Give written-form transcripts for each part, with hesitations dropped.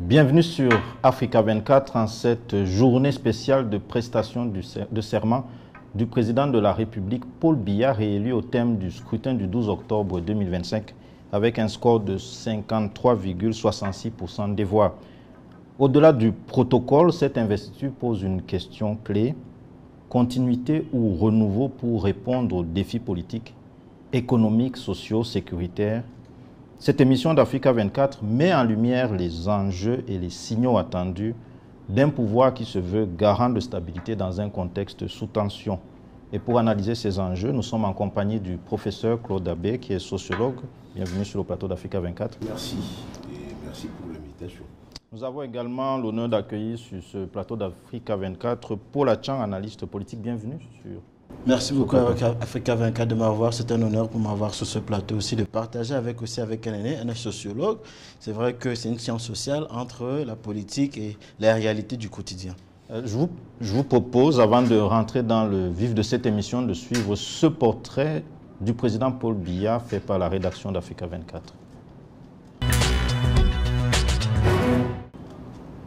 Bienvenue sur Africa 24 en cette journée spéciale de prestation de serment du président de la République, Paul Biya, réélu au thème du scrutin du 12 octobre 2025 avec un score de 53,66% des voix. Au-delà du protocole, cette investiture pose une question clé: continuité ou renouveau pour répondre aux défis politiques, économiques, sociaux, sécuritaires. Cette émission d'Africa 24 met en lumière les enjeux et les signaux attendus d'un pouvoir qui se veut garant de stabilité dans un contexte sous tension. Et pour analyser ces enjeux, nous sommes en compagnie du professeur Claude Abbé, qui est sociologue. Bienvenue sur le plateau d'Africa 24. Merci, et merci pour l'invitation. Nous avons également l'honneur d'accueillir sur ce plateau d'Africa 24 Paul Atchang, analyste politique. Bienvenue sur... Merci beaucoup Africa 24 de m'avoir. C'est un honneur pour m'avoir sur ce plateau aussi, de partager avec un sociologue. C'est vrai que c'est une science sociale entre la politique et la réalité du quotidien. Je vous propose, avant de rentrer dans le vif de cette émission, de suivre ce portrait du président Paul Biya fait par la rédaction d'Africa 24.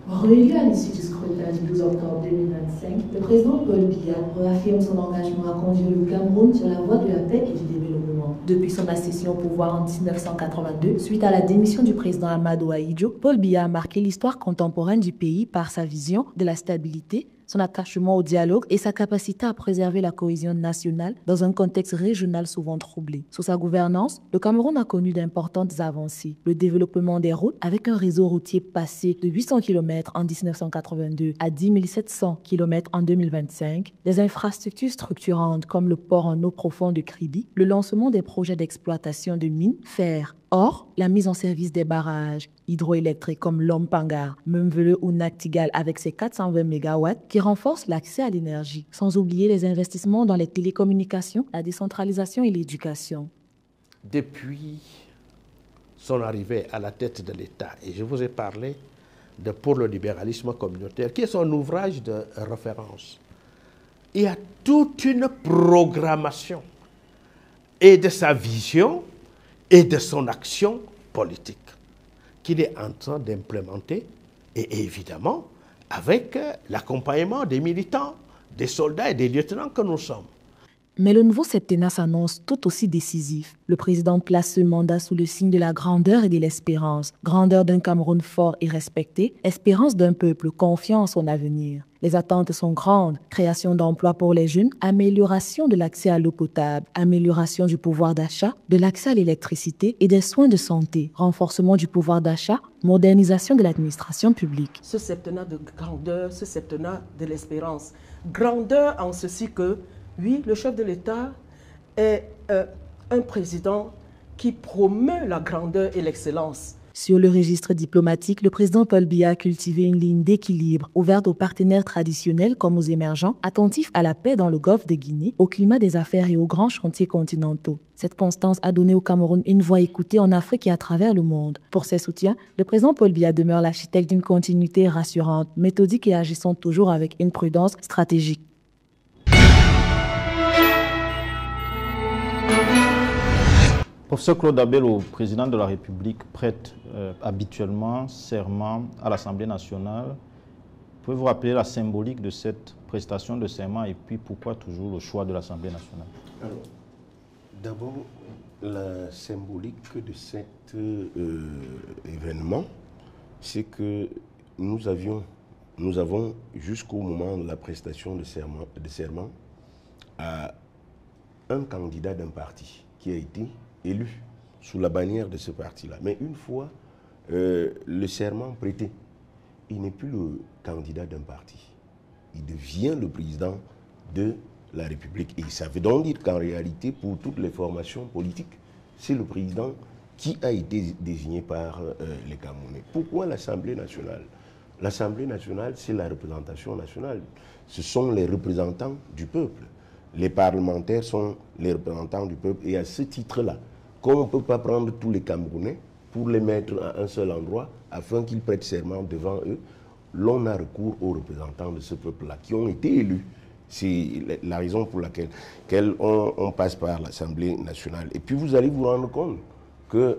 Réélu à l'issue du scrutin du 12 octobre 2025, le président Paul Biya réaffirme son engagement à conduire le Cameroun sur la voie de la paix et du développement. Depuis son accession au pouvoir en 1982, suite à la démission du président Amadou Ahidjo, Paul Biya a marqué l'histoire contemporaine du pays par sa vision de la stabilité, son attachement au dialogue et sa capacité à préserver la cohésion nationale dans un contexte régional souvent troublé. Sous sa gouvernance, le Cameroun a connu d'importantes avancées. Le développement des routes, avec un réseau routier passé de 800 km en 1982 à 10 700 km en 2025, des infrastructures structurantes comme le port en eau profonde de Kribi, le lancement des projets d'exploitation de mines, fer. Or, la mise en service des barrages hydroélectriques comme Lompangar, Memvele ou Naktigal avec ses 420 MW qui renforcent l'accès à l'énergie, sans oublier les investissements dans les télécommunications, la décentralisation et l'éducation. Depuis son arrivée à la tête de l'État, et je vous ai parlé de Pour le libéralisme communautaire, qui est son ouvrage de référence, il y a toute une programmation et de sa vision et de son action politique qu'il est en train d'implémenter, et évidemment avec l'accompagnement des militants, des soldats et des lieutenants que nous sommes. Mais le nouveau septennat s'annonce tout aussi décisif. Le président place ce mandat sous le signe de la grandeur et de l'espérance. Grandeur d'un Cameroun fort et respecté, espérance d'un peuple confiant en son avenir. Les attentes sont grandes: création d'emplois pour les jeunes, amélioration de l'accès à l'eau potable, amélioration du pouvoir d'achat, de l'accès à l'électricité et des soins de santé, renforcement du pouvoir d'achat, modernisation de l'administration publique. Ce septennat de grandeur, ce septennat de l'espérance. Grandeur en ceci que, oui, le chef de l'État est un président qui promeut la grandeur et l'excellence. Sur le registre diplomatique, le président Paul Biya a cultivé une ligne d'équilibre, ouverte aux partenaires traditionnels comme aux émergents, attentifs à la paix dans le golfe de Guinée, au climat des affaires et aux grands chantiers continentaux. Cette constance a donné au Cameroun une voix écoutée en Afrique et à travers le monde. Pour ses soutiens, le président Paul Biya demeure l'architecte d'une continuité rassurante, méthodique et agissant toujours avec une prudence stratégique. Professeur Claude Abbé, le président de la République, prête habituellement serment à l'Assemblée nationale. Pouvez-vous rappeler la symbolique de cette prestation de serment et puis pourquoi toujours le choix de l'Assemblée nationale? Alors, d'abord, la symbolique de cet événement, c'est que nous avons jusqu'au moment de la prestation de serment à un candidat d'un parti qui a été élu sous la bannière de ce parti-là. Mais une fois le serment prêté, il n'est plus le candidat d'un parti. Il devient le président de la République. Et ça veut donc dire qu'en réalité, pour toutes les formations politiques, c'est le président qui a été désigné par les Camerounais. Pourquoi l'Assemblée nationale? L'Assemblée nationale, c'est la représentation nationale. Ce sont les représentants du peuple. Les parlementaires sont les représentants du peuple. Et à ce titre-là, comme on ne peut pas prendre tous les Camerounais pour les mettre à un seul endroit afin qu'ils prêtent serment devant eux, l'on a recours aux représentants de ce peuple-là qui ont été élus. C'est la raison pour laquelle on passe par l'Assemblée nationale. Et puis vous allez vous rendre compte que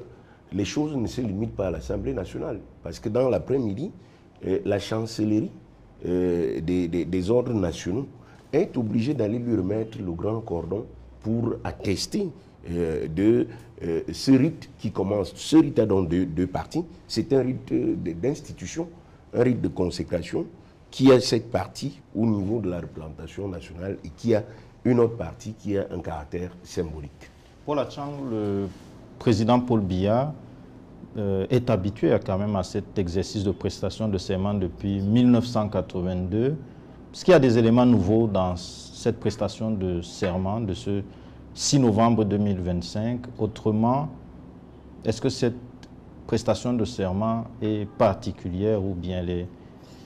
les choses ne se limitent pas à l'Assemblée nationale. Parce que dans l'après-midi, la chancellerie des ordres nationaux est obligée d'aller lui remettre le grand cordon pour attester de ce rite qui commence. Ce rite a donc deux parties. C'est un rite d'institution, un rite de consécration, qui a cette partie au niveau de la représentation nationale et qui a une autre partie qui a un caractère symbolique. Paul Atchang, le président Paul Biya est habitué quand même à cet exercice de prestation de serment depuis 1982. Est-ce qu'il y a des éléments nouveaux dans cette prestation de serment de ce 6 novembre 2025? Autrement, est-ce que cette prestation de serment est particulière ou bien elle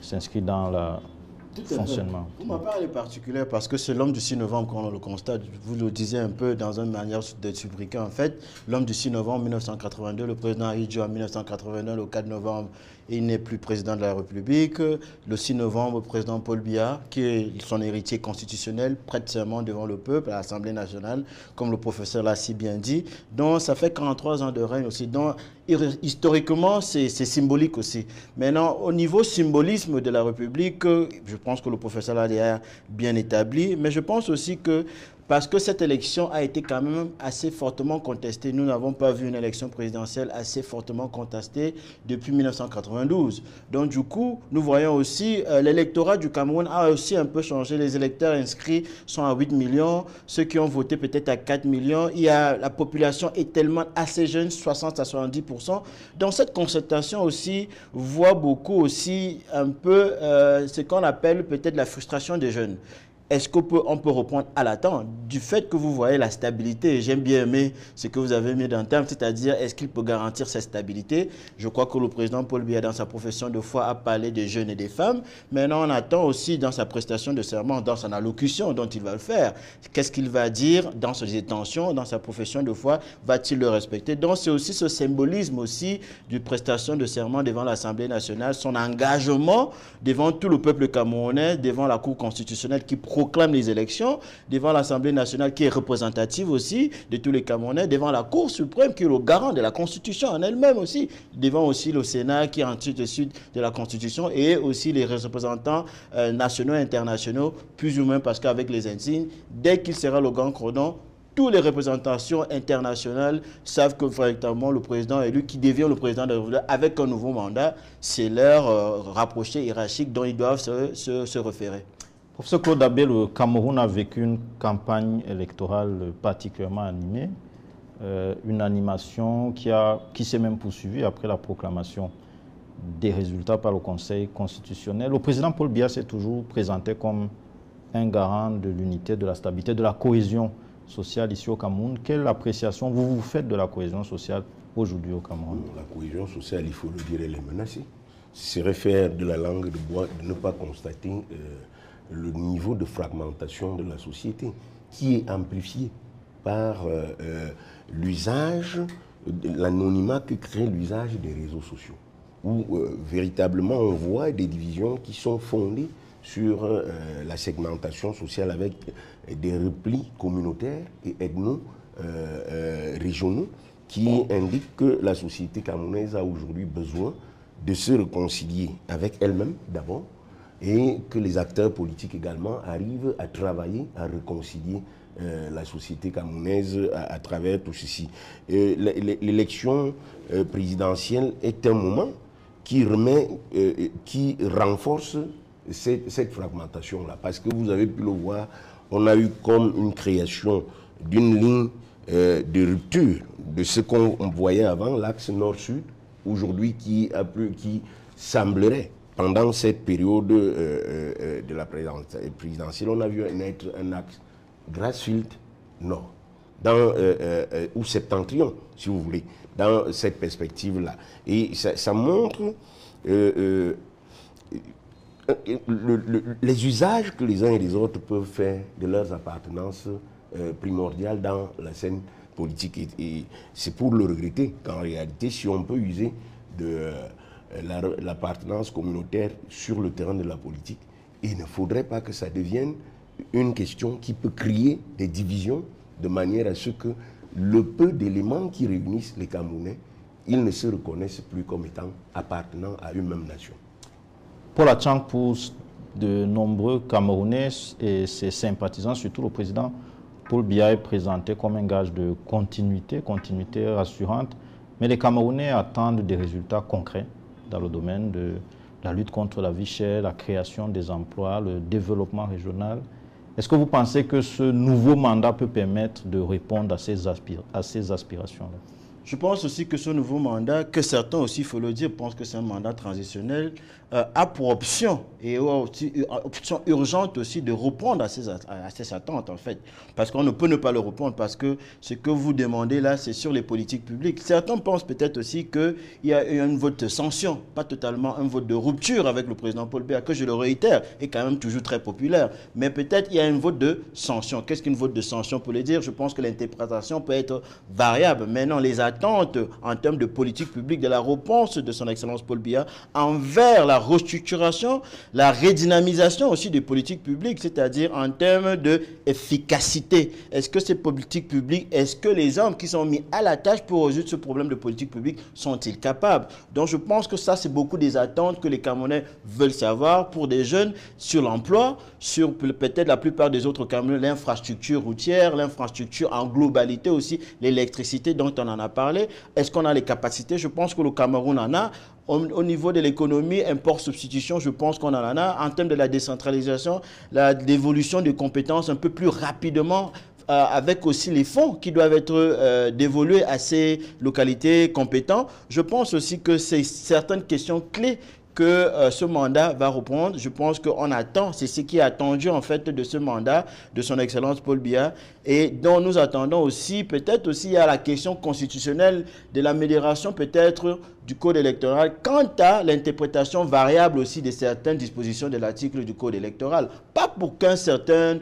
s'inscrit dans le fonctionnement? Pour ma part, elle est particulière parce que c'est l'homme du 6 novembre qu'on le constate. Vous le disiez un peu dans une manière de subriquer. En fait, l'homme du 6 novembre 1982, le président Ahidjo en 1981, le 4 novembre, il n'est plus président de la République. Le 6 novembre, le président Paul Biya, qui est son héritier constitutionnel, prête serment devant le peuple à l'Assemblée nationale, comme le professeur l'a si bien dit. Donc, ça fait 43 ans de règne aussi. Donc, historiquement, c'est symbolique aussi. Maintenant, au niveau symbolisme de la République, je pense que le professeur l'a bien établi, mais je pense aussi que parce que cette élection a été quand même assez fortement contestée. Nous n'avons pas vu une élection présidentielle assez fortement contestée depuis 1992. Donc du coup, nous voyons aussi l'électorat du Cameroun a aussi un peu changé. Les électeurs inscrits sont à 8 millions, ceux qui ont voté peut-être à 4 millions. La population est tellement assez jeune, 60 à 70%. Donc cette constatation aussi voit beaucoup aussi un peu ce qu'on appelle peut-être la frustration des jeunes. Est-ce qu'on peut reprendre à l'attente du fait que vous voyez la stabilité? J'aime bien aimer ce que vous avez mis dans le terme, c'est-à-dire est-ce qu'il peut garantir cette stabilité? Je crois que le président Paul Biya, dans sa profession de foi, a parlé des jeunes et des femmes. Maintenant, on attend aussi dans sa prestation de serment, dans son allocution dont il va le faire. Qu'est-ce qu'il va dire dans ses intentions, dans sa profession de foi? Va-t-il le respecter? Donc, c'est aussi ce symbolisme aussi d'une prestation de serment devant l'Assemblée nationale, son engagement devant tout le peuple camerounais, devant la Cour constitutionnelle qui proclame les élections, devant l'Assemblée nationale qui est représentative aussi de tous les Camerounais, devant la Cour suprême qui est le garant de la Constitution en elle-même aussi, devant aussi le Sénat qui est ensuite de la Constitution et aussi les représentants nationaux et internationaux, plus ou moins parce qu'avec les insignes, dès qu'il sera le grand cordon, toutes les représentations internationales savent que véritablement le président élu qui devient le président de la République avec un nouveau mandat, c'est leur rapproché hiérarchique dont ils doivent se référer. Professeur Claude Abbé, le Cameroun a vécu une campagne électorale particulièrement animée, une animation qui s'est même poursuivie après la proclamation des résultats par le Conseil constitutionnel. Le président Paul Biya s'est toujours présenté comme un garant de l'unité, de la stabilité, de la cohésion sociale ici au Cameroun. Quelle appréciation vous faites de la cohésion sociale aujourd'hui au Cameroun? La cohésion sociale, il faut le dire, elle est menacée. Ce serait faire de la langue de bois de ne pas constater le niveau de fragmentation de la société qui est amplifié par l'usage, l'anonymat que crée l'usage des réseaux sociaux, où véritablement on voit des divisions qui sont fondées sur la segmentation sociale avec des replis communautaires et ethno-régionaux qui indiquent que la société camerounaise a aujourd'hui besoin de se réconcilier avec elle-même d'abord, et que les acteurs politiques également arrivent à travailler, à réconcilier la société camerounaise à travers tout ceci. L'élection présidentielle est un moment qui renforce cette fragmentation-là. Parce que vous avez pu le voir, on a eu comme une création d'une ligne de rupture de ce qu'on voyait avant, l'axe nord-sud, aujourd'hui qui semblerait, pendant cette période de la présidentielle, on a vu naître un axe Grassfield Nord, ou Septentrion, si vous voulez, dans cette perspective-là. Et ça montre les usages que les uns et les autres peuvent faire de leurs appartenances primordiales dans la scène politique. Et c'est pour le regretter qu'en réalité, si on peut user de l'appartenance communautaire sur le terrain de la politique, il ne faudrait pas que ça devienne une question qui peut créer des divisions de manière à ce que le peu d'éléments qui réunissent les Camerounais ils ne se reconnaissent plus comme étant appartenant à une même nation. Paul Atchang, pour de nombreux Camerounais et ses sympathisants, surtout le président Paul Biya, est présenté comme un gage de continuité rassurante. Mais les Camerounais attendent des résultats concrets dans le domaine de la lutte contre la vie chère, la création des emplois, le développement régional. Est-ce que vous pensez que ce nouveau mandat peut permettre de répondre à ces aspirations-là? Je pense aussi que ce nouveau mandat, que certains aussi, il faut le dire, pensent que c'est un mandat transitionnel, a pour option, et option urgente aussi, de répondre à ces attentes, en fait. Parce qu'on ne peut ne pas le répondre, parce que ce que vous demandez là, c'est sur les politiques publiques. Certains pensent peut-être aussi qu'il y a eu un vote de sanction, pas totalement un vote de rupture avec le président Paul Biya, que je le réitère, est quand même toujours très populaire. Mais peut-être il y a un vote de sanction. Qu'est-ce qu'une vote de sanction pour le dire? Je pense que l'interprétation peut être variable. Maintenant, les attentes en termes de politique publique, de la réponse de son Excellence Paul Biya envers la restructuration, la redynamisation aussi des politiques publiques, c'est-à-dire en termes d'efficacité. Est-ce que ces politiques publiques, est-ce que les hommes qui sont mis à la tâche pour résoudre ce problème de politique publique sont-ils capables? Donc je pense que ça, c'est beaucoup des attentes que les Camerounais veulent savoir pour des jeunes sur l'emploi, sur peut-être la plupart des autres Camerounais, l'infrastructure routière, l'infrastructure en globalité aussi, l'électricité dont on en a parlé. Est-ce qu'on a les capacités? Je pense que le Cameroun en a. Au niveau de l'économie, import-substitution, je pense qu'on en a. En termes de la décentralisation, l'évolution des compétences un peu plus rapidement, avec aussi les fonds qui doivent être dévolus à ces localités compétentes. Je pense aussi que c'est certaines questions clés que ce mandat va reprendre. Je pense qu'on attend, c'est ce qui est attendu en fait de ce mandat de son Excellence Paul Biya, et dont nous attendons aussi, peut-être aussi à la question constitutionnelle de l'amélioration peut-être du code électoral quant à l'interprétation variable aussi de certaines dispositions de l'article du code électoral. Pas pour certains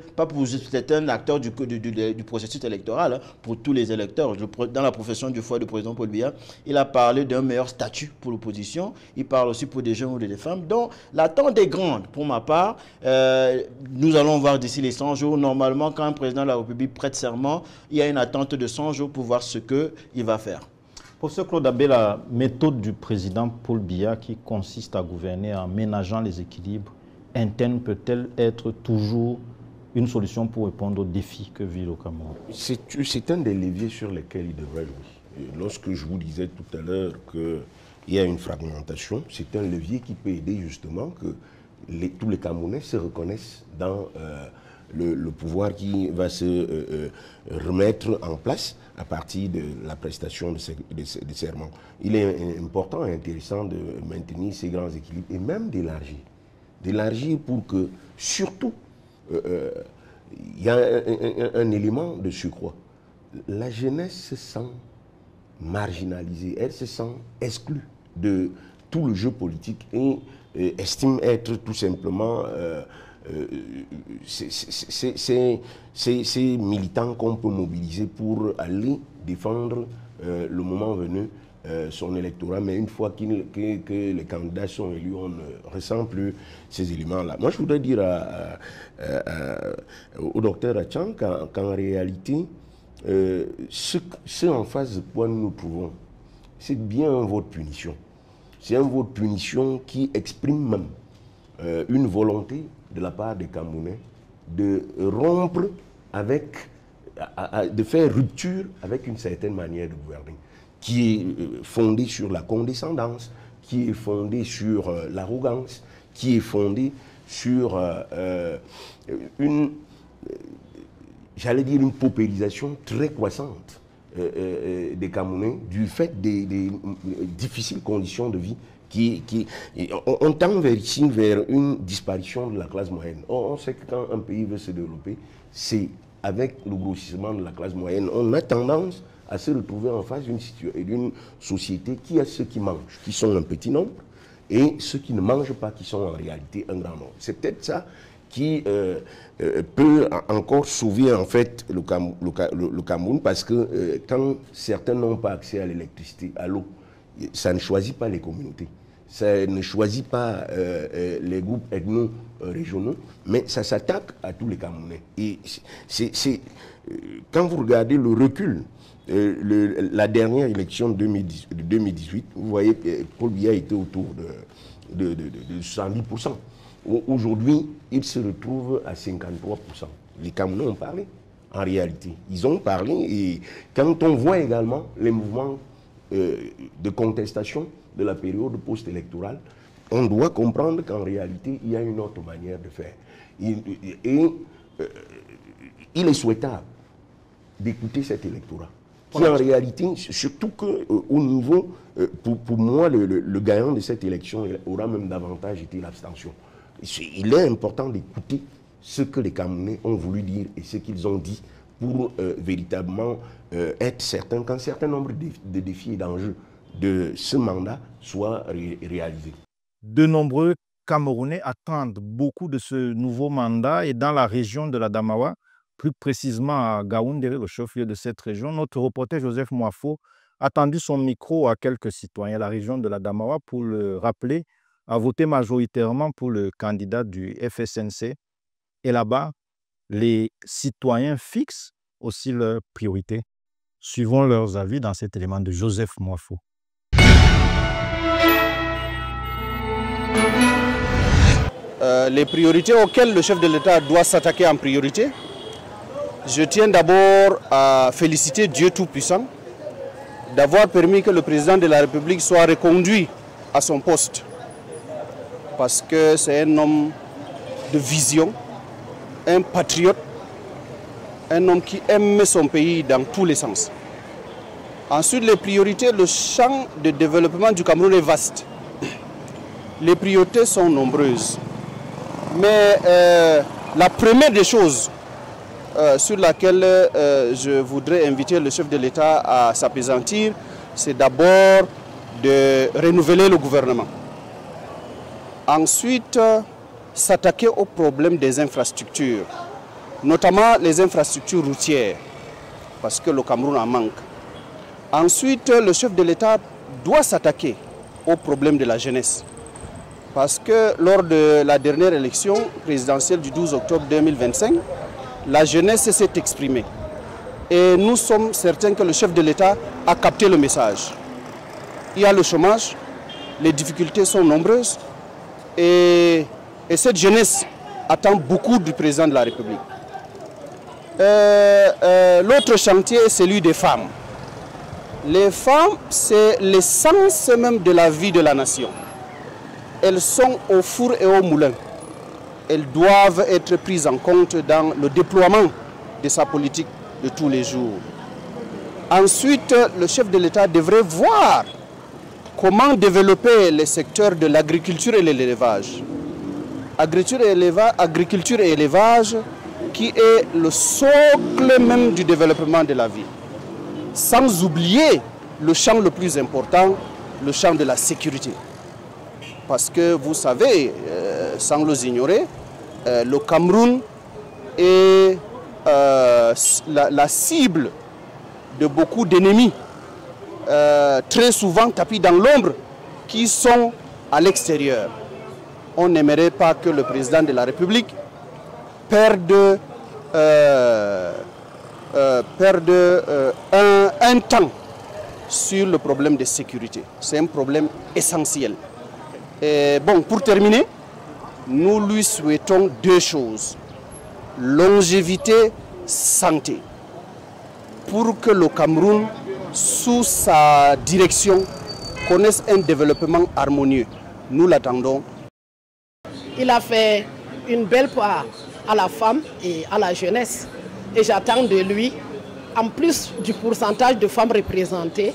acteurs du processus électoral, hein, pour tous les électeurs. Dans la profession du foi du président Paul Biya, il a parlé d'un meilleur statut pour l'opposition. Il parle aussi pour des jeunes ou des femmes. Donc l'attente est grande pour ma part. Nous allons voir d'ici les 100 jours. Normalement, quand un président de la République prête serment, il y a une attente de 100 jours pour voir ce qu'il va faire. Professeur Claude Abbé, la méthode du président Paul Biya qui consiste à gouverner en ménageant les équilibres internes peut-elle être toujours une solution pour répondre aux défis que vit le Cameroun? C'est un des leviers sur lesquels il devrait jouer. Et lorsque je vous disais tout à l'heure qu'il y a une fragmentation, c'est un levier qui peut aider justement que tous les Camerounais se reconnaissent dans le pouvoir qui va se remettre en place à partir de la prestation de serments. Il est important et intéressant de maintenir ces grands équilibres et même d'élargir. D'élargir pour que, surtout, il y a un élément de surcroît. La jeunesse se sent marginalisée, elle se sent exclue de tout le jeu politique et estime être tout simplement ces militants qu'on peut mobiliser pour aller défendre le moment venu son électorat, mais une fois que les candidats sont élus, on ne ressent plus ces éléments-là. Moi, je voudrais dire au docteur Atchang qu'en réalité, ce en face de quoi nous nous trouvons, c'est bien un vote punition. C'est un vote punition qui exprime même une volonté de la part des Camerounais de rompre avec, de faire rupture avec une certaine manière de gouverner, qui est fondée sur la condescendance, qui est fondée sur l'arrogance, qui est fondée sur j'allais dire une paupérisation très croissante des Camerounais du fait des difficiles conditions de vie on tend vers une disparition de la classe moyenne. On sait que quand un pays veut se développer, c'est avec le grossissement de la classe moyenne. On a tendance à se retrouver en face d'une société qui a ceux qui mangent, qui sont un petit nombre, et ceux qui ne mangent pas, qui sont en réalité un grand nombre. C'est peut-être ça qui peut encore sauver en fait le Cameroun, parce que quand certains n'ont pas accès à l'électricité, à l'eau, ça ne choisit pas les communautés, ça ne choisit pas les groupes ethno-régionaux, mais ça s'attaque à tous les Camerounais. Et quand vous regardez le recul la dernière élection de 2018, vous voyez, Paul Biya était autour de 70%. Aujourd'hui, il se retrouve à 53%. Les Camerounais ont parlé, en réalité. Ils ont parlé, et quand on voit également les mouvements de contestation de la période post-électorale, on doit comprendre qu'en réalité, il y a une autre manière de faire. Il est souhaitable d'écouter cet électorat. Qui en réalité, surtout qu'au niveau, pour moi, le gagnant de cette élection aura même davantage été l'abstention. Il est important d'écouter ce que les Camerounais ont voulu dire et ce qu'ils ont dit pour véritablement être certains qu'un certain nombre de défis et d'enjeux de ce mandat soient réalisés. De nombreux Camerounais attendent beaucoup de ce nouveau mandat, et dans la région de la Damawa, plus précisément à Gaoundéré, le chef-lieu de cette région, notre reporter Joseph Moafo a tendu son micro à quelques citoyens de la région de la Damawa pour le rappeler à voter majoritairement pour le candidat du FSNC. Et là-bas, les citoyens fixent aussi leurs priorités. Suivons leurs avis dans cet élément de Joseph Moafo. Les priorités auxquelles le chef de l'État doit s'attaquer en priorité, je tiens d'abord à féliciter Dieu Tout-Puissant d'avoir permis que le président de la République soit reconduit à son poste. Parce que c'est un homme de vision, un patriote, un homme qui aime son pays dans tous les sens. Ensuite, les priorités, le champ de développement du Cameroun est vaste. Les priorités sont nombreuses. Mais la première des choses sur laquelle je voudrais inviter le chef de l'État à s'appesantir, c'est d'abord de renouveler le gouvernement. Ensuite, s'attaquer au problème des infrastructures, notamment les infrastructures routières, parce que le Cameroun en manque. Ensuite, le chef de l'État doit s'attaquer au problème de la jeunesse. Parce que lors de la dernière élection présidentielle du 12 octobre 2025, la jeunesse s'est exprimée. Et nous sommes certains que le chef de l'État a capté le message. Il y a le chômage, les difficultés sont nombreuses et cette jeunesse attend beaucoup du président de la République. L'autre chantier est celui des femmes. Les femmes, c'est l'essence même de la vie de la nation. Elles sont au four et au moulin. Elles doivent être prises en compte dans le déploiement de sa politique de tous les jours. Ensuite, le chef de l'État devrait voir comment développer les secteurs de l'agriculture et de l'élevage. Agriculture et élevage qui est le socle même du développement de la vie. Sans oublier le champ le plus important, le champ de la sécurité. Parce que vous savez, sans les ignorer, le Cameroun est la cible de beaucoup d'ennemis, très souvent tapis dans l'ombre, qui sont à l'extérieur. On n'aimerait pas que le président de la République perde un temps sur le problème de sécurité. C'est un problème essentiel. Et bon, pour terminer, nous lui souhaitons deux choses. Longévité, santé. Pour que le Cameroun, sous sa direction, connaisse un développement harmonieux. Nous l'attendons. Il a fait une belle part à la femme et à la jeunesse. Et j'attends de lui, en plus du pourcentage de femmes représentées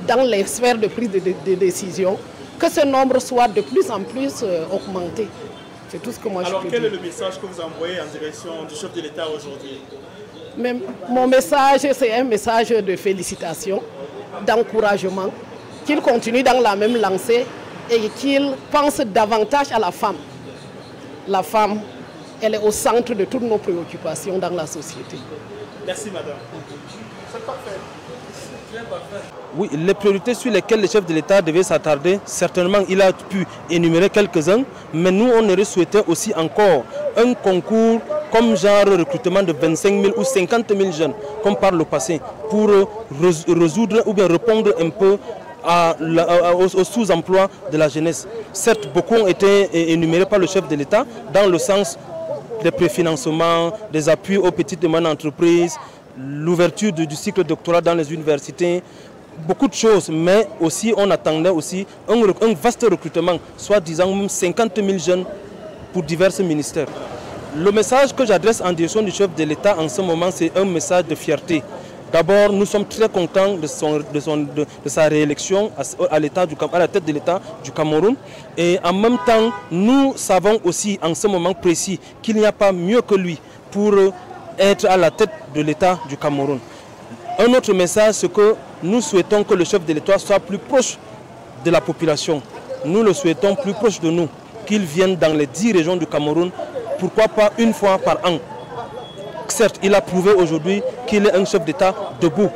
dans les sphères de prise de décision, que ce nombre soit de plus en plus augmenté. C'est tout ce que moi je peux dire. Alors quel est le message que vous envoyez en direction du chef de l'État aujourd'hui? Mon message, c'est un message de félicitations, d'encouragement, qu'il continue dans la même lancée et qu'il pense davantage à la femme. La femme, elle est au centre de toutes nos préoccupations dans la société. Merci madame. C'est parfait. Oui, les priorités sur lesquelles le chef de l'État devait s'attarder, certainement il a pu énumérer quelques-uns, mais nous on aurait souhaité aussi encore un concours comme genre recrutement de 25 000 ou 50 000 jeunes, comme par le passé, pour résoudre ou bien répondre un peu au sous-emploi de la jeunesse. Certes, beaucoup ont été énumérés par le chef de l'État dans le sens des préfinancements, des appuis aux petites et moyennes entreprises, l'ouverture du cycle doctorat dans les universités, beaucoup de choses, mais aussi on attendait aussi un vaste recrutement, soit disant même 50 000 jeunes pour divers ministères. Le message que j'adresse en direction du chef de l'État en ce moment, c'est un message de fierté. D'abord, nous sommes très contents de sa réélection à la tête de l'État du Cameroun. Et en même temps, nous savons aussi en ce moment précis qu'il n'y a pas mieux que lui pour être à la tête de l'État du Cameroun. Un autre message, c'est que nous souhaitons que le chef de l'État soit plus proche de la population. Nous le souhaitons plus proche de nous, qu'il vienne dans les 10 régions du Cameroun, pourquoi pas une fois par an. Certes, il a prouvé aujourd'hui qu'il est un chef d'État debout.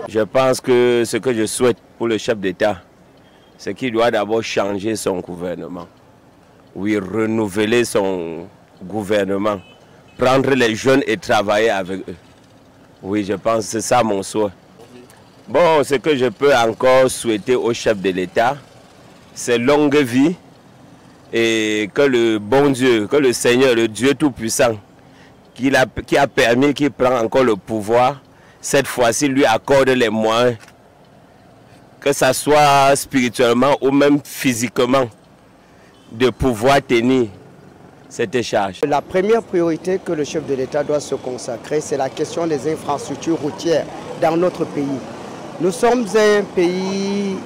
Je pense que ce que je souhaite pour le chef d'État, c'est qu'il doit d'abord changer son gouvernement. Oui, renouveler son gouvernement, prendre les jeunes et travailler avec eux. Oui, je pense que c'est ça mon souhait. Bon, ce que je peux encore souhaiter au chef de l'État, c'est longue vie et que le bon Dieu, que le Seigneur, le Dieu Tout-Puissant, qui a permis qu'il prenne encore le pouvoir, cette fois-ci lui accorde les moyens, que ce soit spirituellement ou même physiquement, de pouvoir tenir cette charge. La première priorité que le chef de l'État doit se consacrer, c'est la question des infrastructures routières dans notre pays. Nous sommes un pays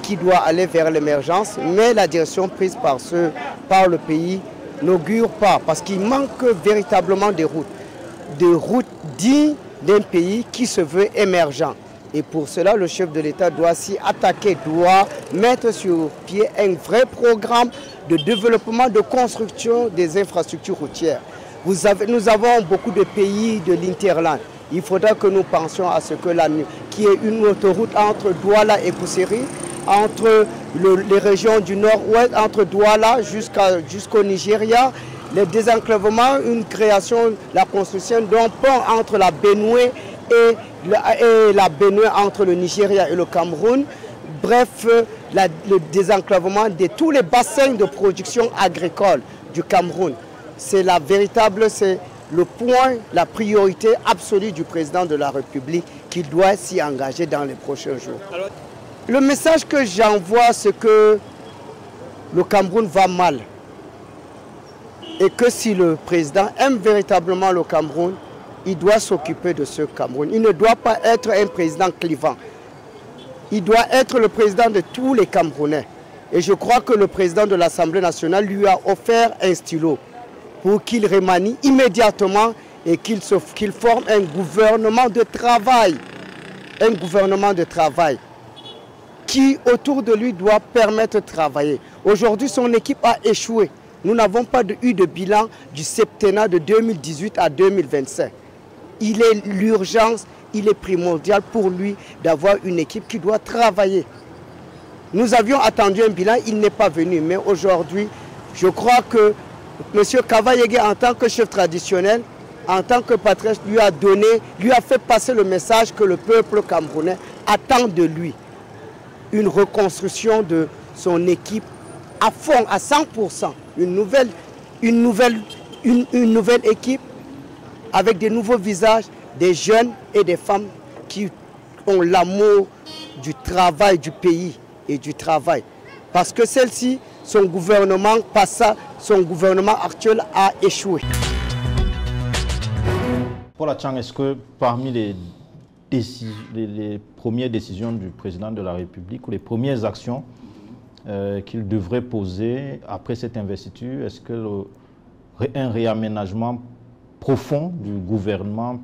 qui doit aller vers l'émergence, mais la direction prise par le pays n'augure pas, parce qu'il manque véritablement des routes dignes d'un pays qui se veut émergent. Et pour cela, le chef de l'État doit s'y attaquer, doit mettre sur pied un vrai programme de développement, de construction des infrastructures routières. Nous avons beaucoup de pays de l'Interland. Il faudra que nous pensions à ce qu'il y ait une autoroute entre Douala et Bousséri, entre les régions du nord-ouest, entre Douala jusqu'au Nigeria, le désenclavement, une création, la construction d'un pont entre la Benue et la Benue, entre le Nigeria et le Cameroun. Bref, le désenclavement de tous les bassins de production agricole du Cameroun. C'est le point, la priorité absolue du président de la République qui doit s'y engager dans les prochains jours. Le message que j'envoie, c'est que le Cameroun va mal. Et que si le président aime véritablement le Cameroun, il doit s'occuper de ce Cameroun. Il ne doit pas être un président clivant. Il doit être le président de tous les Camerounais. Et je crois que le président de l'Assemblée nationale lui a offert un stylo pour qu'il remanie immédiatement et qu'il forme un gouvernement de travail. Un gouvernement de travail qui, autour de lui, doit permettre de travailler. Aujourd'hui, son équipe a échoué. Nous n'avons pas eu de bilan du septennat de 2018 à 2025. Il est l'urgence, il est primordial pour lui d'avoir une équipe qui doit travailler. Nous avions attendu un bilan, il n'est pas venu. Mais aujourd'hui, je crois que M. Kavayege, en tant que chef traditionnel, en tant que patriarche, lui a fait passer le message que le peuple camerounais attend de lui. Une reconstruction de son équipe à fond, à 100%. Une nouvelle équipe avec des nouveaux visages, des jeunes et des femmes qui ont l'amour du travail du pays et du travail. Parce que celle-ci, son gouvernement actuel a échoué. Paul Atchang, est-ce que parmi les premières décisions du président de la République ou les premières actions qu'il devrait poser après cette investiture, est-ce que un réaménagement profond du gouvernement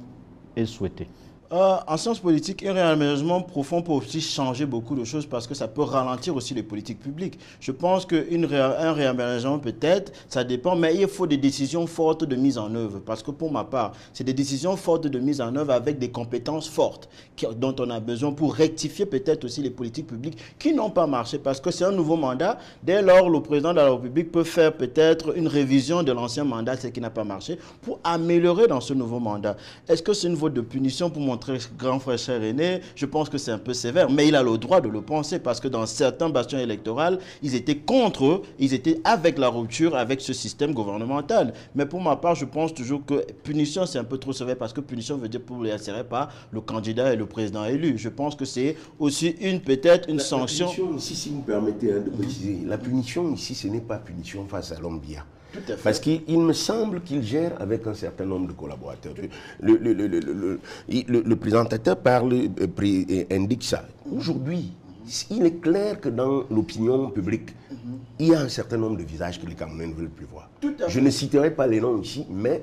est souhaité? En sciences politiques, un réaménagement profond peut aussi changer beaucoup de choses parce que ça peut ralentir aussi les politiques publiques. Je pense qu'un réaménagement peut-être, ça dépend, mais il faut des décisions fortes de mise en œuvre. Parce que pour ma part, c'est des décisions fortes de mise en œuvre avec des compétences fortes dont on a besoin pour rectifier peut-être aussi les politiques publiques qui n'ont pas marché. Parce que c'est un nouveau mandat. Dès lors, le président de la République peut faire peut-être une révision de l'ancien mandat, ce qui n'a pas marché, pour améliorer dans ce nouveau mandat. Est-ce que c'est une voie de punition pour mon très grand frère cher aîné? Je pense que c'est un peu sévère, mais il a le droit de le penser parce que dans certains bastions électoraux, ils étaient contre, ils étaient avec la rupture, avec ce système gouvernemental. Mais pour ma part, je pense toujours que punition, c'est un peu trop sévère parce que punition veut dire pour les insérer par le candidat et le président élu. Je pense que c'est aussi peut-être une sanction. La punition ici, si vous me permettez de préciser, la punition ici, ce n'est pas punition face à l'homme Biya. Parce qu'il me semble qu'il gère avec un certain nombre de collaborateurs. Le présentateur indique ça. Aujourd'hui, il est clair que dans l'opinion publique, il y a un certain nombre de visages que les Camerounais ne veulent plus voir. Je ne citerai pas les noms ici, mais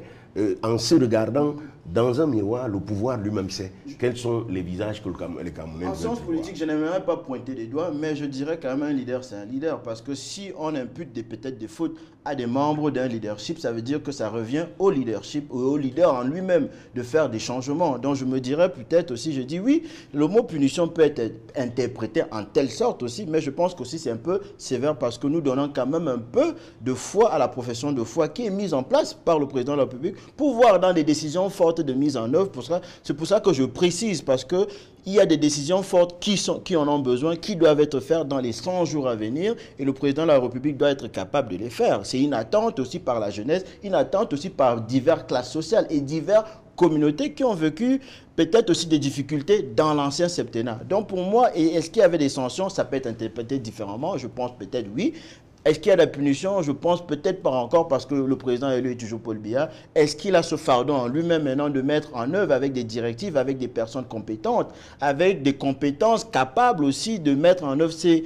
en se regardant dans un miroir, le pouvoir lui-même sait quels sont les visages que les Camerounais ne veulent plus voir. En sciences politiques, je n'aimerais pas pointer des doigts, mais je dirais quand même un leader, c'est un leader. Parce que si on impute peut-être des fautes à des membres d'un leadership, ça veut dire que ça revient au leadership ou au leader en lui-même de faire des changements. Donc je me dirais peut-être aussi, je dis oui, le mot punition peut être interprété en telle sorte aussi, mais je pense qu'aussi c'est un peu sévère parce que nous donnons quand même un peu de foi à la profession de foi qui est mise en place par le président de la République pour voir dans des décisions fortes de mise en œuvre. C'est pour ça que je précise, parce que il y a des décisions fortes qui en ont besoin, qui doivent être faites dans les 100 jours à venir, et le président de la République doit être capable de les faire. C'est une attente aussi par la jeunesse, une attente aussi par diverses classes sociales et diverses communautés qui ont vécu peut-être aussi des difficultés dans l'ancien septennat. Donc pour moi, est-ce qu'il y avait des sanctions? Ça peut être interprété différemment, je pense peut-être oui. Est-ce qu'il y a des punitions? Je pense peut-être pas encore parce que le président élu est toujours Paul Biya. Est-ce qu'il a ce fardeau en lui-même maintenant de mettre en œuvre avec des directives, avec des personnes compétentes, avec des compétences capables aussi de mettre en œuvre ces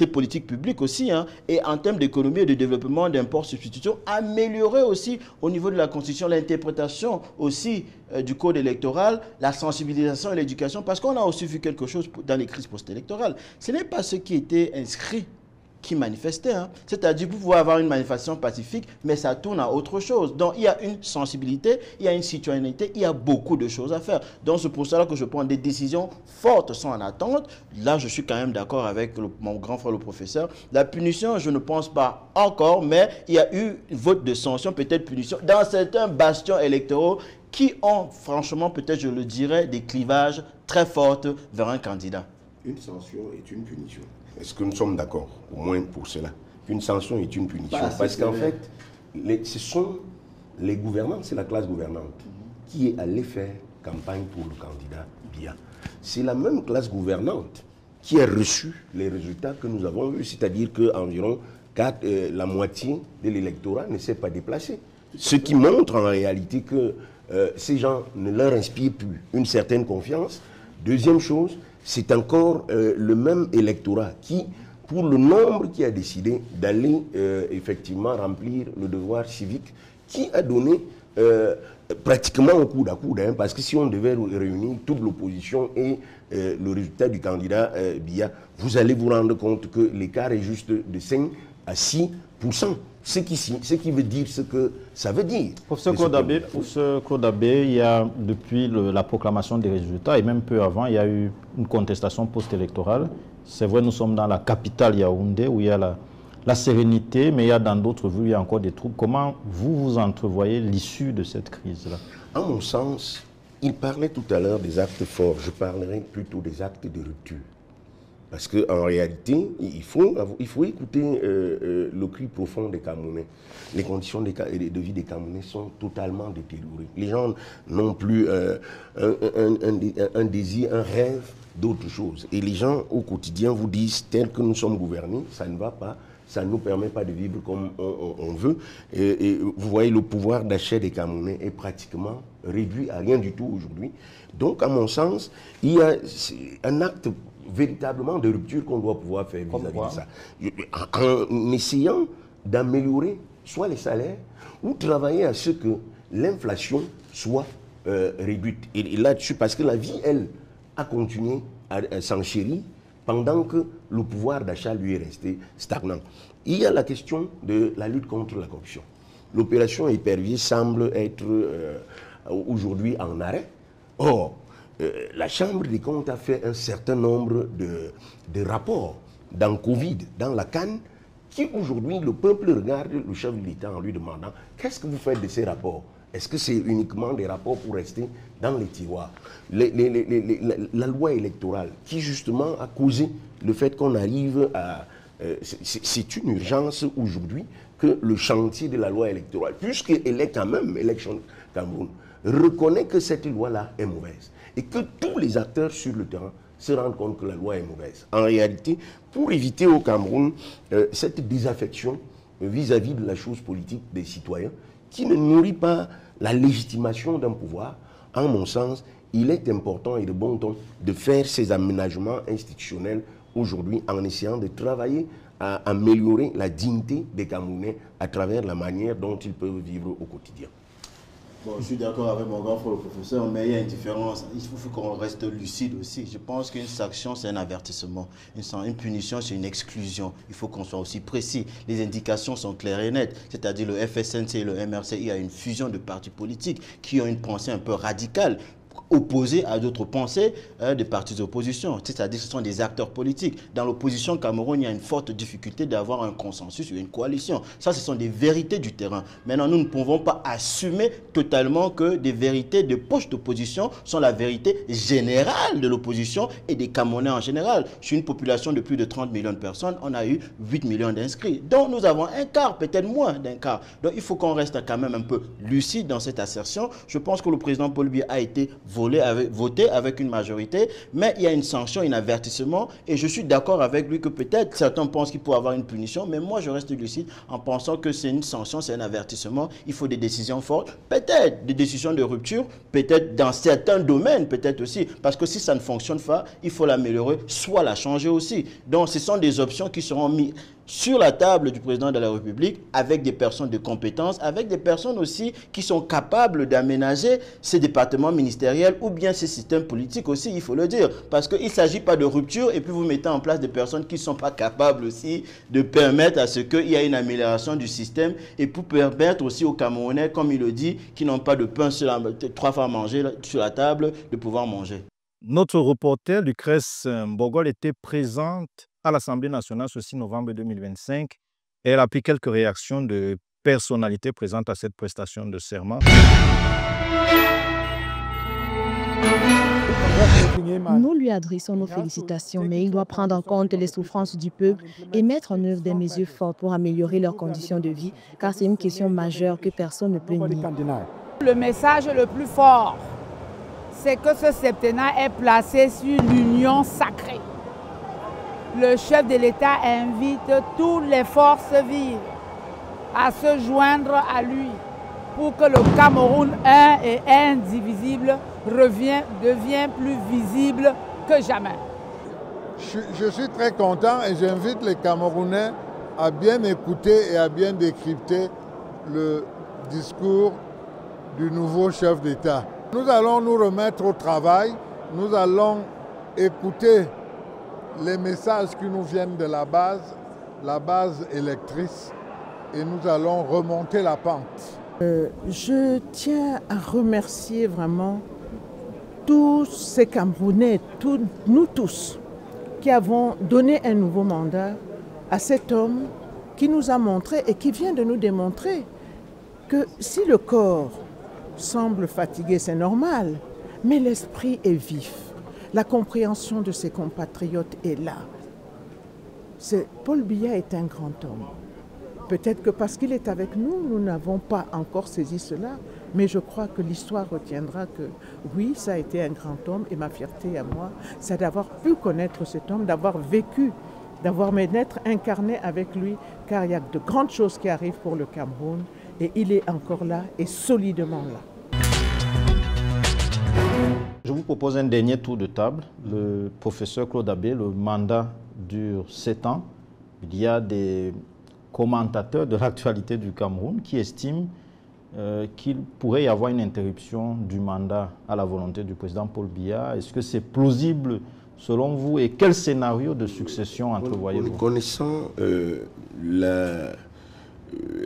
politiques publiques aussi, hein, et en termes d'économie et de développement d'import substitution, améliorer aussi au niveau de la Constitution l'interprétation aussi du code électoral, la sensibilisation et l'éducation, parce qu'on a aussi vu quelque chose dans les crises post-électorales. Ce n'est pas ce qui était inscrit qui manifestaient. Hein. C'est-à-dire, vous pouvez avoir une manifestation pacifique, mais ça tourne à autre chose. Donc, il y a une sensibilité, il y a une citoyenneté, il y a beaucoup de choses à faire. Donc, c'est pour cela que je prends des décisions fortes sont en attente. Là, je suis quand même d'accord avec mon grand frère, le professeur. La punition, je ne pense pas encore, mais il y a eu vote de sanction, peut-être punition, dans certains bastions électoraux qui ont, franchement, peut-être, je le dirais, des clivages très forts vers un candidat. Une sanction est une punition. Est-ce que nous sommes d'accord, au moins pour cela? Une sanction est une punition. Parce qu'en fait, ce sont les gouvernants, c'est la classe gouvernante qui est allée faire campagne pour le candidat Biya. C'est la même classe gouvernante qui a reçu les résultats que nous avons vus, c'est-à-dire qu'environ la moitié de l'électorat ne s'est pas déplacé. Ce qui montre en réalité que ces gens ne leur inspirent plus une certaine confiance. Deuxième chose, c'est encore le même électorat qui, pour le nombre qui a décidé d'aller effectivement remplir le devoir civique, qui a donné pratiquement au coude à coude, hein, parce que si on devait réunir toute l'opposition et le résultat du candidat Biya, vous allez vous rendre compte que l'écart est juste de 5 à 6%. Ce qui veut dire ce que ça veut dire. Professeur Claude Abbé, il y a depuis la proclamation des résultats, et même peu avant, il y a eu une contestation post-électorale. C'est vrai, nous sommes dans la capitale Yaoundé, où il y a la sérénité, mais il y a dans d'autres villes, il y a encore des troubles. Comment vous entrevoyez l'issue de cette crise-là? À mon sens, il parlait tout à l'heure des actes forts. Je parlerai plutôt des actes de rupture. Parce qu'en réalité, il faut écouter le cri profond des Camerounais. Les conditions de vie des Camerounais sont totalement détériorées. Les gens n'ont plus un désir, un rêve d'autre chose. Et les gens, au quotidien, vous disent, tel que nous sommes gouvernés, ça ne va pas, ça ne nous permet pas de vivre comme on veut. Et vous voyez, le pouvoir d'achat des Camerounais est pratiquement réduit à rien du tout aujourd'hui. Donc, à mon sens, il y a un acte véritablement de rupture qu'on doit pouvoir faire vis-à-vis de ça. En essayant d'améliorer soit les salaires ou travailler à ce que l'inflation soit réduite. Et là-dessus, parce que la vie, elle, a continué à s'enchérir pendant que le pouvoir d'achat lui est resté stagnant. Il y a la question de la lutte contre la corruption. L'opération Épervier semble être aujourd'hui en arrêt. Or, la Chambre des comptes a fait un certain nombre de rapports dans Covid, dans la CAN, qui aujourd'hui, le peuple regarde le chef de l'État en lui demandant « Qu'est-ce que vous faites de ces rapports ?» Est-ce que c'est uniquement des rapports pour rester dans les tiroirs? La loi électorale qui justement a causé le fait qu'on arrive à... c'est une urgence aujourd'hui que le chantier de la loi électorale, puisqu'elle est quand même, Élection Cameroun, reconnaît que cette loi-là est mauvaise et que tous les acteurs sur le terrain se rendent compte que la loi est mauvaise. En réalité, pour éviter au Cameroun cette désaffection vis-à-vis de la chose politique des citoyens qui ne nourrit pas la légitimation d'un pouvoir, en mon sens, il est important et de bon ton de faire ces aménagements institutionnels aujourd'hui en essayant de travailler à améliorer la dignité des Camerounais à travers la manière dont ils peuvent vivre au quotidien. Bon, je suis d'accord avec mon grand frère le professeur, mais il y a une différence. Il faut qu'on reste lucide aussi. Je pense qu'une sanction, c'est un avertissement. Une punition, c'est une exclusion. Il faut qu'on soit aussi précis. Les indications sont claires et nettes. C'est-à-dire le FSNC et le MRC, il y a une fusion de partis politiques qui ont une pensée un peu radicale, opposés à d'autres pensées des partis d'opposition. C'est-à-dire que ce sont des acteurs politiques. Dans l'opposition Cameroun, il y a une forte difficulté d'avoir un consensus ou une coalition. Ça, ce sont des vérités du terrain. Maintenant, nous ne pouvons pas assumer totalement que des vérités de poches d'opposition sont la vérité générale de l'opposition et des Camerounais en général. Sur une population de plus de 30 millions de personnes, on a eu 8 millions d'inscrits. Donc, nous avons un quart, peut-être moins d'un quart. Donc, il faut qu'on reste quand même un peu lucide dans cette assertion. Je pense que le président Paul Biya a été voté avec une majorité, mais il y a une sanction, un avertissement, et je suis d'accord avec lui que peut-être certains pensent qu'il peut avoir une punition, mais moi je reste lucide en pensant que c'est une sanction, c'est un avertissement, il faut des décisions fortes, peut-être des décisions de rupture, peut-être dans certains domaines, peut-être aussi, parce que si ça ne fonctionne pas, il faut l'améliorer, soit la changer aussi. Donc ce sont des options qui seront mises sur la table du président de la République avec des personnes de compétences, avec des personnes aussi qui sont capables d'aménager ces départements ministériels ou bien ces systèmes politiques aussi, il faut le dire. Parce qu'il ne s'agit pas de rupture et puis vous mettez en place des personnes qui ne sont pas capables aussi de permettre à ce qu'il y ait une amélioration du système et pour permettre aussi aux Camerounais, comme il le dit, qui n'ont pas de pain trois fois manger sur la table, de pouvoir manger. Notre reporter Lucrèce Mbogol était présente à l'Assemblée nationale ce 6 novembre 2025. Elle a pris quelques réactions de personnalités présentes à cette prestation de serment. Nous lui adressons nos félicitations, mais il doit prendre en compte les souffrances du peuple et mettre en œuvre des mesures fortes pour améliorer leurs conditions de vie, car c'est une question majeure que personne ne peut nier. Le message le plus fort, c'est que ce septennat est placé sur l'union sacrée. Le chef de l'État invite toutes les forces vives à se joindre à lui pour que le Cameroun un et indivisible devient plus visible que jamais. Je suis très content et j'invite les Camerounais à bien écouter et à bien décrypter le discours du nouveau chef d'État. Nous allons nous remettre au travail, nous allons écouter les messages qui nous viennent de la base électrice, et nous allons remonter la pente. Je tiens à remercier vraiment tous ces Camerounais, nous tous, qui avons donné un nouveau mandat à cet homme qui nous a montré et qui vient de nous démontrer que si le corps semble fatigué, c'est normal, mais l'esprit est vif. La compréhension de ses compatriotes est là. Paul Biya est un grand homme. Peut-être que parce qu'il est avec nous, nous n'avons pas encore saisi cela, mais je crois que l'histoire retiendra que oui, ça a été un grand homme et ma fierté à moi, c'est d'avoir pu connaître cet homme, d'avoir vécu, d'avoir d'être incarné avec lui, car il y a de grandes choses qui arrivent pour le Cameroun et il est encore là et solidement là. Je vous propose un dernier tour de table. Le professeur Claude Abbé, le mandat dure 7 ans. Il y a des commentateurs de l'actualité du Cameroun qui estiment qu'il pourrait y avoir une interruption du mandat à la volonté du président Paul Biya. Est-ce que c'est plausible selon vous et quel scénario de succession entrevoyez-vous? Connaissant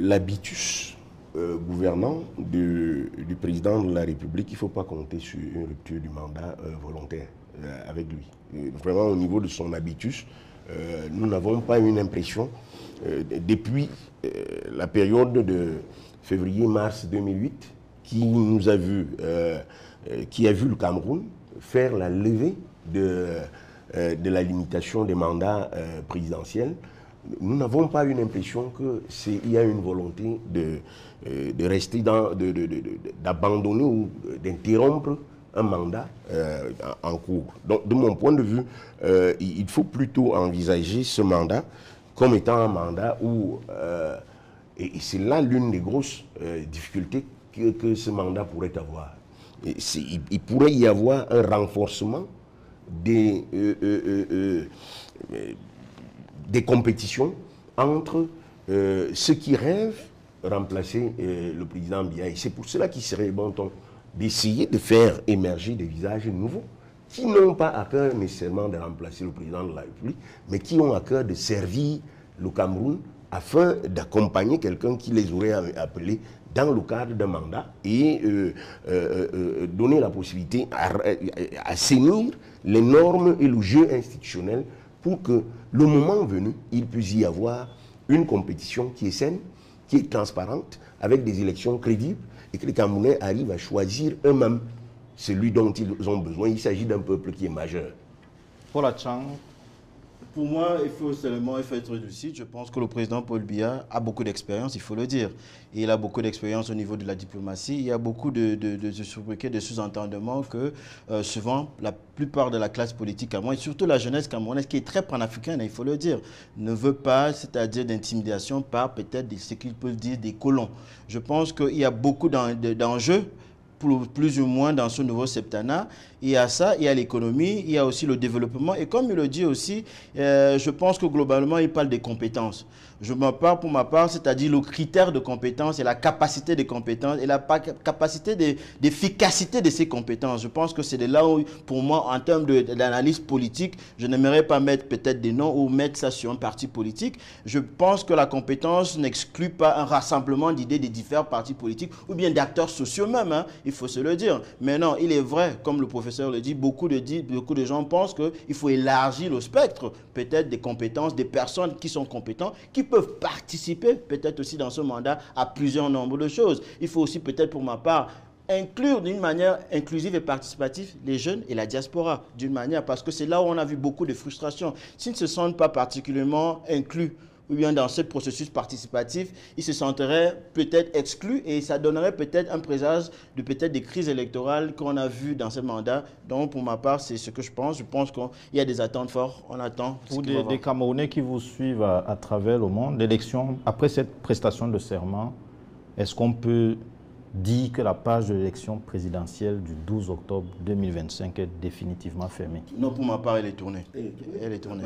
l'habitus gouvernant du président de la République, il ne faut pas compter sur une rupture du mandat volontaire avec lui. Vraiment, au niveau de son habitus, nous n'avons pas une impression, depuis la période de février-mars 2008, qui a vu le Cameroun faire la levée de la limitation des mandats présidentiels. Nous n'avons pas une impression qu'il y a une volonté de rester d'abandonner ou d'interrompre un mandat en cours. Donc, de mon point de vue, il faut plutôt envisager ce mandat comme étant un mandat où, et c'est là l'une des grosses difficultés que ce mandat pourrait avoir. Il pourrait y avoir un renforcement des compétitions entre ceux qui rêvent remplacer le président Biya. Et c'est pour cela qu'il serait bon ton d'essayer de faire émerger des visages nouveaux qui n'ont pas à cœur nécessairement de remplacer le président de la République, mais qui ont à cœur de servir le Cameroun afin d'accompagner quelqu'un qui les aurait appelés dans le cadre d'un mandat et donner la possibilité à assainir les normes et le jeu institutionnel pour que, le moment venu, il puisse y avoir une compétition qui est saine, qui est transparente, avec des élections crédibles, et que les Camerounais arrivent à choisir eux-mêmes celui dont ils ont besoin. Il s'agit d'un peuple qui est majeur. Paul Achang. Pour moi, il faut être lucide. Je pense que le président Paul Biya a beaucoup d'expérience, il faut le dire. Et il a beaucoup d'expérience au niveau de la diplomatie. Il y a beaucoup de sous-entendements que souvent, la plupart de la classe politique camerounaise, et surtout la jeunesse camerounaise, qui est très panafricaine, il faut le dire, ne veut pas, c'est-à-dire d'intimidation par peut-être ce qu'ils peuvent dire des colons. Je pense qu'il y a beaucoup d'enjeux, plus ou moins dans ce nouveau septennat. Il y a ça, il y a l'économie, il y a aussi le développement. Et comme il le dit aussi, je pense que globalement, il parle des compétences. Je m'en parle pour ma part, c'est-à-dire le critère de compétence et la capacité des compétences et la capacité d'efficacité de ces compétences. Je pense que c'est de là où, pour moi, en termes d'analyse politique, je n'aimerais pas mettre peut-être des noms ou mettre ça sur un parti politique. Je pense que la compétence n'exclut pas un rassemblement d'idées des différents partis politiques ou bien d'acteurs sociaux même, hein, il faut se le dire. Mais non, il est vrai, comme le professeur le dit, beaucoup de gens pensent qu'il faut élargir le spectre, peut-être des compétences, des personnes qui sont compétentes, qui peuvent participer peut-être aussi dans ce mandat à plusieurs nombres de choses. Il faut aussi peut-être pour ma part inclure d'une manière inclusive et participative les jeunes et la diaspora d'une manière, parce que c'est là où on a vu beaucoup de frustrations. S'ils ne se sentent pas particulièrement inclus ou bien dans ce processus participatif, ils se sentiraient peut-être exclus et ça donnerait peut-être un présage de peut-être des crises électorales qu'on a vues dans ce mandat. Donc pour ma part, c'est ce que je pense. Je pense qu'il y a des attentes fortes. On attend. Pour des Camerounais qui vous suivent à travers le monde, l'élection, après cette prestation de serment, est-ce qu'on peut dire que la page de l'élection présidentielle du 12 octobre 2025 est définitivement fermée? Non, pour ma part, elle est tournée. Elle est tournée.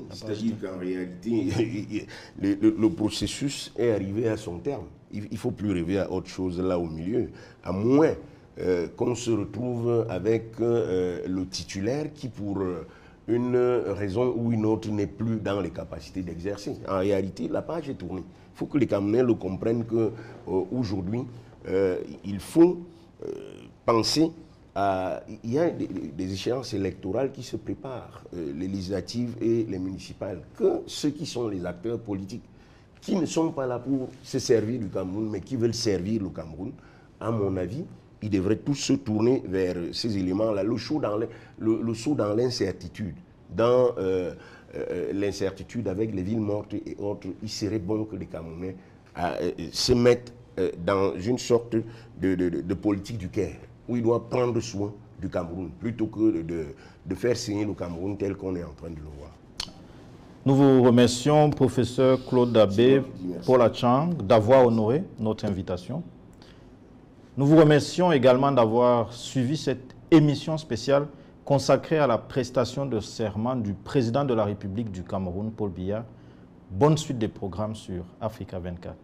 C'est-à-dire qu'en réalité, le processus est arrivé à son terme. Il ne faut plus rêver à autre chose là au milieu, à moins qu'on se retrouve avec le titulaire qui, pour une raison ou une autre, n'est plus dans les capacités d'exercer. En réalité, la page est tournée. Il faut que les Camerounais le comprennent qu'aujourd'hui, il faut penser à... Il y a des échéances électorales qui se préparent, les législatives et les municipales, que ceux qui sont les acteurs politiques, qui ne sont pas là pour se servir du Cameroun, mais qui veulent servir le Cameroun, à mon avis, ils devraient tous se tourner vers ces éléments-là, le saut dans l'incertitude, dans l'incertitude avec les villes mortes et autres. Il serait bon que les Camerounais se mettent dans une sorte de politique du Caire, où il doit prendre soin du Cameroun, plutôt que de faire signer le Cameroun tel qu'on est en train de le voir. Nous vous remercions, professeur Claude Abbé, Paul Achang, d'avoir honoré notre invitation. Nous vous remercions également d'avoir suivi cette émission spéciale consacrée à la prestation de serment du président de la République du Cameroun, Paul Biya. Bonne suite des programmes sur Africa 24.